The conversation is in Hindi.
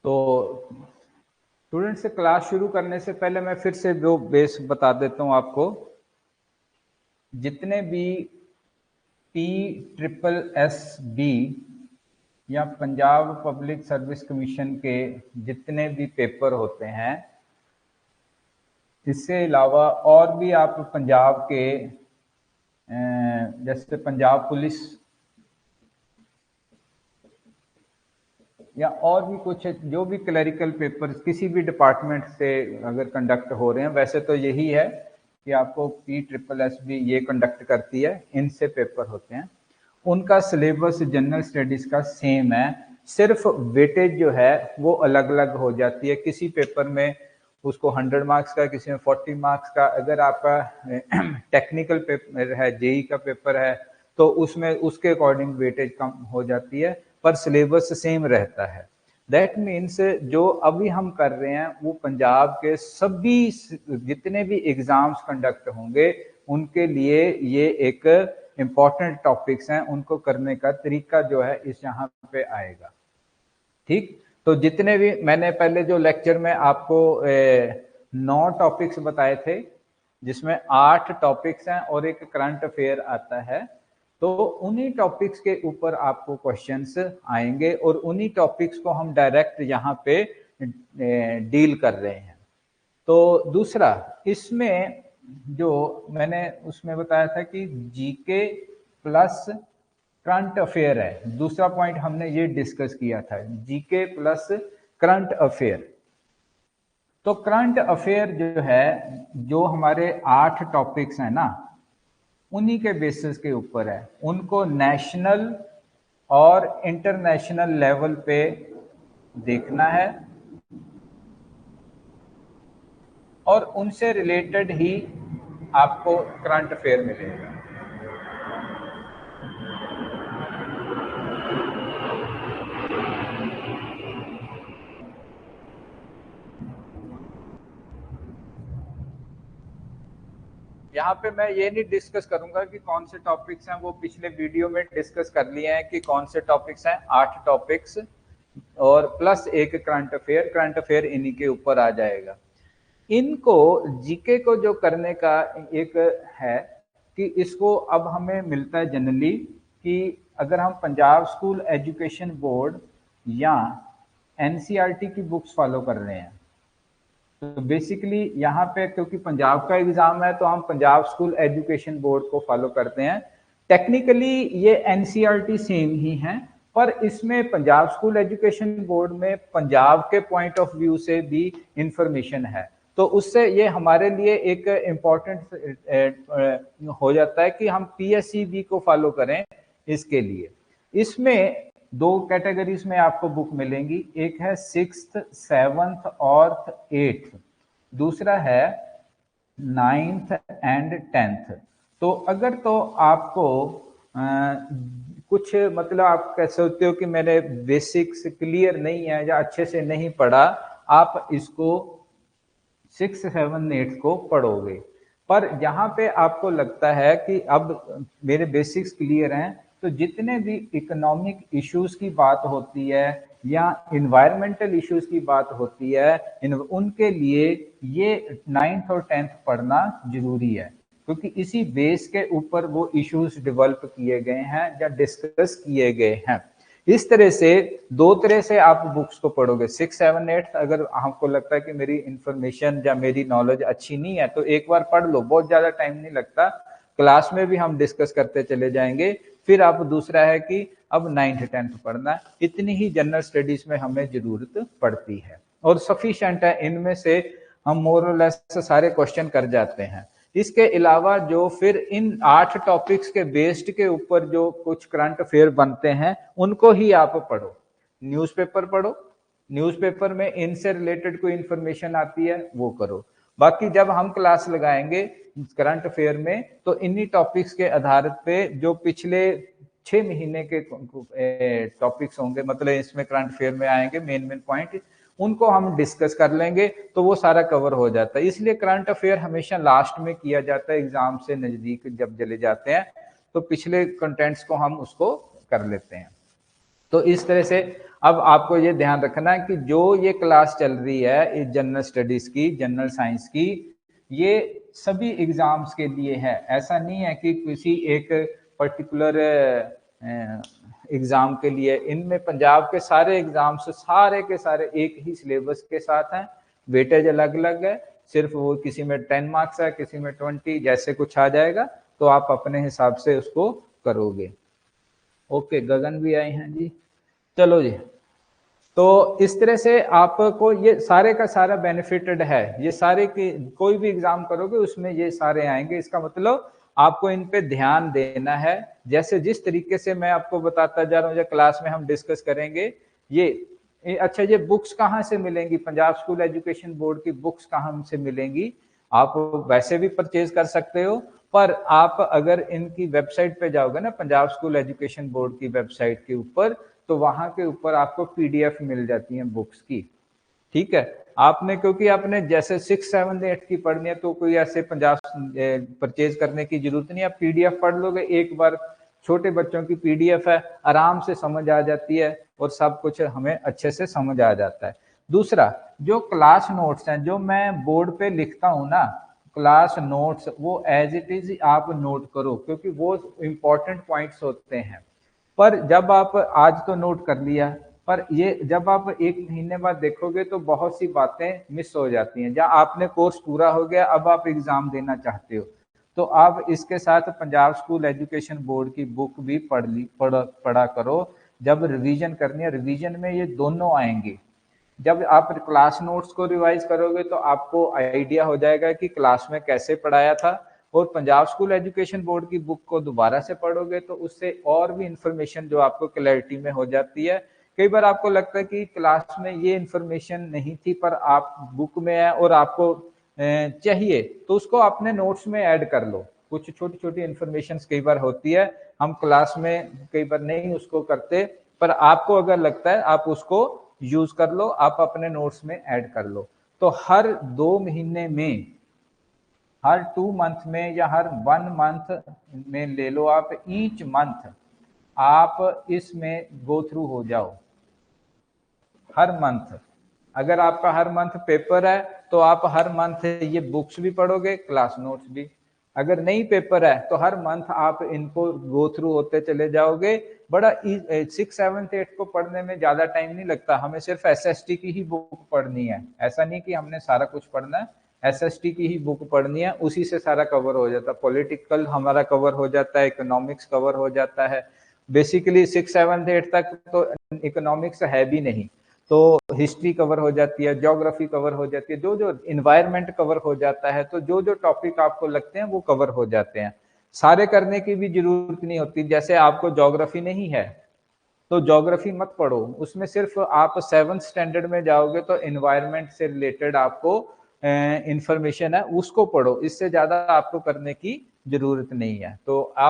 तो स्टूडेंट से क्लास शुरू करने से पहले मैं फिर से जो बेस बता देता हूँ आपको। जितने भी PSSB या पंजाब पब्लिक सर्विस कमीशन के जितने भी पेपर होते हैं, इससे अलावा और भी आप पंजाब के जैसे पंजाब पुलिस या और भी कुछ जो भी क्लरिकल पेपर किसी भी डिपार्टमेंट से अगर कंडक्ट हो रहे हैं, वैसे तो यही है कि आपको PSSB ये कंडक्ट करती है, इनसे पेपर होते हैं, उनका सिलेबस जनरल स्टडीज का सेम है, सिर्फ वेटेज जो है वो अलग अलग हो जाती है। किसी पेपर में उसको 100 मार्क्स का, किसी में 40 मार्क्स का। अगर आपका टेक्निकल पेपर है, जेई का पेपर है, तो उसमें उसके अकॉर्डिंग वेटेज कम हो जाती है, पर सिलेबस सेम रहता है। दैट मीन्स जो अभी हम कर रहे हैं वो पंजाब के सभी जितने भी एग्जाम्स कंडक्ट होंगे उनके लिए ये एक इम्पॉर्टेंट टॉपिक्स हैं, उनको करने का तरीका जो है इस यहाँ पे आएगा। ठीक, तो जितने भी मैंने पहले जो लेक्चर में आपको 9 टॉपिक्स बताए थे, जिसमें 8 टॉपिक्स हैं और एक करंट अफेयर आता है, तो उन्हीं टॉपिक्स के ऊपर आपको क्वेश्चंस आएंगे और उन्हीं टॉपिक्स को हम डायरेक्ट यहाँ पे डील कर रहे हैं। तो दूसरा, इसमें जो मैंने उसमें बताया था कि जीके प्लस करंट अफेयर है, दूसरा पॉइंट हमने ये डिस्कस किया था, जीके प्लस करंट अफेयर। तो करंट अफेयर जो है, जो हमारे 8 टॉपिक्स हैं ना, उन्हीं के बेसिस के ऊपर है। उनको नेशनल और इंटरनेशनल लेवल पे देखना है और उनसे रिलेटेड ही आपको करंट अफेयर मिलेगा। यहाँ पे मैं ये नहीं डिस्कस करूंगा कि कौन से टॉपिक्स हैं, वो पिछले वीडियो में डिस्कस कर लिए हैं कि कौन से टॉपिक्स हैं, 8 टॉपिक्स और प्लस एक करंट अफेयर। करंट अफेयर इन्हीं के ऊपर आ जाएगा। इनको जीके को जो करने का एक है कि इसको अब हमें मिलता है जनरली कि अगर हम पंजाब स्कूल एजुकेशन बोर्ड या एनसीईआरटी की बुक्स फॉलो कर रहे हैं, तो बेसिकली यहाँ पे क्योंकि पंजाब का एग्जाम है तो हम पंजाब स्कूल एजुकेशन बोर्ड को फॉलो करते हैं। टेक्निकली ये एनसीईआरटी सेम ही है, पर इसमें पंजाब स्कूल एजुकेशन बोर्ड में पंजाब के पॉइंट ऑफ व्यू से भी इंफॉर्मेशन है, तो उससे ये हमारे लिए एक इम्पॉर्टेंट हो जाता है कि हम PSEB को फॉलो करें। इसके लिए इसमें 2 कैटेगरीज में आपको बुक मिलेंगी, एक है 6th 7th और 8th, दूसरा है 9th एंड 10th। तो अगर तो आपको कुछ मतलब आप कह सकते हो कि मेरे बेसिक्स क्लियर नहीं है या अच्छे से नहीं पढ़ा, आप इसको 6, 7, 8 को पढ़ोगे। पर जहां पे आपको लगता है कि अब मेरे बेसिक्स क्लियर हैं, तो जितने भी इकोनॉमिक इश्यूज की बात होती है या इन्वायरमेंटल इश्यूज की बात होती है, उनके लिए ये 9th और 10th पढ़ना जरूरी है, क्योंकि इसी बेस के ऊपर वो इश्यूज डेवलप किए गए हैं या डिस्कस किए गए हैं। इस तरह से 2 तरह से आप बुक्स को पढ़ोगे। 6, 7, 8 अगर आपको लगता है कि मेरी इंफॉर्मेशन या मेरी नॉलेज अच्छी नहीं है, तो एक बार पढ़ लो, बहुत ज्यादा टाइम नहीं लगता, क्लास में भी हम डिस्कस करते चले जाएंगे। फिर आप दूसरा है कि अब 9th 10th पढ़ना है, इतनी ही जनरल स्टडीज में हमें जरूरत पड़ती है और सफिशिएंट है। इनमें से हम मोर और लेस सारे क्वेश्चन कर जाते हैं। इसके अलावा जो फिर इन 8 टॉपिक्स के बेस्ड के ऊपर जो कुछ करंट अफेयर बनते हैं, उनको ही आप पढ़ो। न्यूज़पेपर पढ़ो, न्यूज़पेपर में इनसे रिलेटेड कोई इंफॉर्मेशन आती है वो करो। बाकी जब हम क्लास लगाएंगे करंट अफेयर में, तो इन्हीं टॉपिक्स के आधार पे जो पिछले 6 महीने के टॉपिक्स होंगे, मतलब इसमें करंट अफेयर में आएंगे मेन पॉइंट, उनको हम डिस्कस कर लेंगे, तो वो सारा कवर हो जाता है। इसलिए करंट अफेयर हमेशा लास्ट में किया जाता है, एग्जाम से नजदीक जब चले जाते हैं तो पिछले कंटेंट्स को हम उसको कर लेते हैं। तो इस तरह से अब आपको ये ध्यान रखना है कि जो ये क्लास चल रही है इस जनरल स्टडीज की, जनरल साइंस की, ये सभी एग्जाम्स के लिए है। ऐसा नहीं है कि किसी एक पर्टिकुलर एग्जाम के लिए। इनमें पंजाब के सारे एग्जाम्स सारे के सारे एक ही सिलेबस के साथ हैं, वेटेज अलग अलग है, सिर्फ वो किसी में 10 मार्क्स है, किसी में 20, जैसे कुछ आ जाएगा तो आप अपने हिसाब से उसको करोगे। ओके, गगन भी आए हैं जी, चलो जी। तो इस तरह से आपको ये सारे का सारा बेनिफिटेड है, ये सारे की कोई भी एग्जाम करोगे उसमें ये सारे आएंगे। इसका मतलब आपको इन पे ध्यान देना है, जैसे जिस तरीके से मैं आपको बताता जा रहा हूँ, क्लास में हम डिस्कस करेंगे। अच्छा, ये बुक्स कहाँ से मिलेंगी? पंजाब स्कूल एजुकेशन बोर्ड की बुक्स कहाँ से मिलेंगी? आप वैसे भी परचेज कर सकते हो, पर आप अगर इनकी वेबसाइट पे जाओगे ना, पंजाब स्कूल एजुकेशन बोर्ड की वेबसाइट के ऊपर, तो वहां के ऊपर आपको पीडीएफ मिल जाती है बुक्स की। ठीक है, आपने क्योंकि आपने जैसे 6, 7, 8 की पढ़नी है तो कोई ऐसे पंजाब परचेज करने की जरूरत नहीं, आप पीडीएफ पढ़ लोगे एक बार। छोटे बच्चों की पीडीएफ है, आराम से समझ आ जाती है और सब कुछ हमें अच्छे से समझ आ जाता है। दूसरा, जो क्लास नोट्स हैं जो मैं बोर्ड पे लिखता हूं ना, क्लास नोट्स, वो एज इट इज आप नोट करो, क्योंकि वो इंपॉर्टेंट पॉइंट्स होते हैं। पर जब आप आज तो नोट कर लिया, पर ये जब आप 1 महीने बाद देखोगे तो बहुत सी बातें मिस हो जाती हैं। जहाँ आपने कोर्स पूरा हो गया, अब आप एग्जाम देना चाहते हो, तो आप इसके साथ पंजाब स्कूल एजुकेशन बोर्ड की बुक भी पढ़ा करो। जब रिवीजन करनी है, रिवीजन में ये दोनों आएंगे। जब आप क्लास नोट्स को रिवाइज करोगे तो आपको आइडिया हो जाएगा कि क्लास में कैसे पढ़ाया था, और पंजाब स्कूल एजुकेशन बोर्ड की बुक को दोबारा से पढ़ोगे तो उससे और भी इंफॉर्मेशन जो आपको क्लैरिटी में हो जाती है। कई बार आपको लगता है कि क्लास में ये इंफॉर्मेशन नहीं थी, पर आप बुक में है और आपको चाहिए, तो उसको अपने नोट्स में ऐड कर लो। कुछ छोटी छोटी इंफॉर्मेशन कई बार होती है, हम क्लास में कई बार नहीं उसको करते, पर आपको अगर लगता है आप उसको यूज कर लो, आप अपने नोट्स में ऐड कर लो। तो हर 2 महीने में, हर 2 मंथ में, या हर 1 मंथ में ले लो आप, ईच मंथ आप इसमें गो थ्रू हो जाओ। हर मंथ, अगर आपका हर मंथ पेपर है तो आप हर मंथ ये बुक्स भी पढ़ोगे, क्लास नोट्स भी। अगर नहीं पेपर है तो हर मंथ आप इनको गो थ्रू होते चले जाओगे। बड़ा 6, 7, 8 को पढ़ने में ज्यादा टाइम नहीं लगता, हमें सिर्फ एसएसटी की ही बुक पढ़नी है। ऐसा नहीं कि हमने सारा कुछ पढ़ना है, एसएसटी की ही बुक पढ़नी है, उसी से सारा कवर हो जाता है। पॉलिटिकल हमारा कवर हो जाता है, इकोनॉमिक्स कवर हो जाता है। बेसिकली 6, 7, 8 तक तो इकोनॉमिक्स है भी नहीं, तो हिस्ट्री कवर हो जाती है, ज्योग्राफी कवर हो जाती है, जो जो इन्वायरमेंट कवर हो जाता है। तो जो जो टॉपिक आपको लगते हैं वो कवर हो जाते हैं। सारे करने की भी जरूरत नहीं होती। जैसे आपको ज्योग्राफी नहीं है तो ज्योग्राफी मत पढ़ो, उसमें सिर्फ आप 7th स्टैंडर्ड में जाओगे तो इन्वायरमेंट से रिलेटेड आपको इंफॉर्मेशन है, उसको पढ़ो। इससे ज्यादा आपको करने की जरूरत नहीं है। तो आप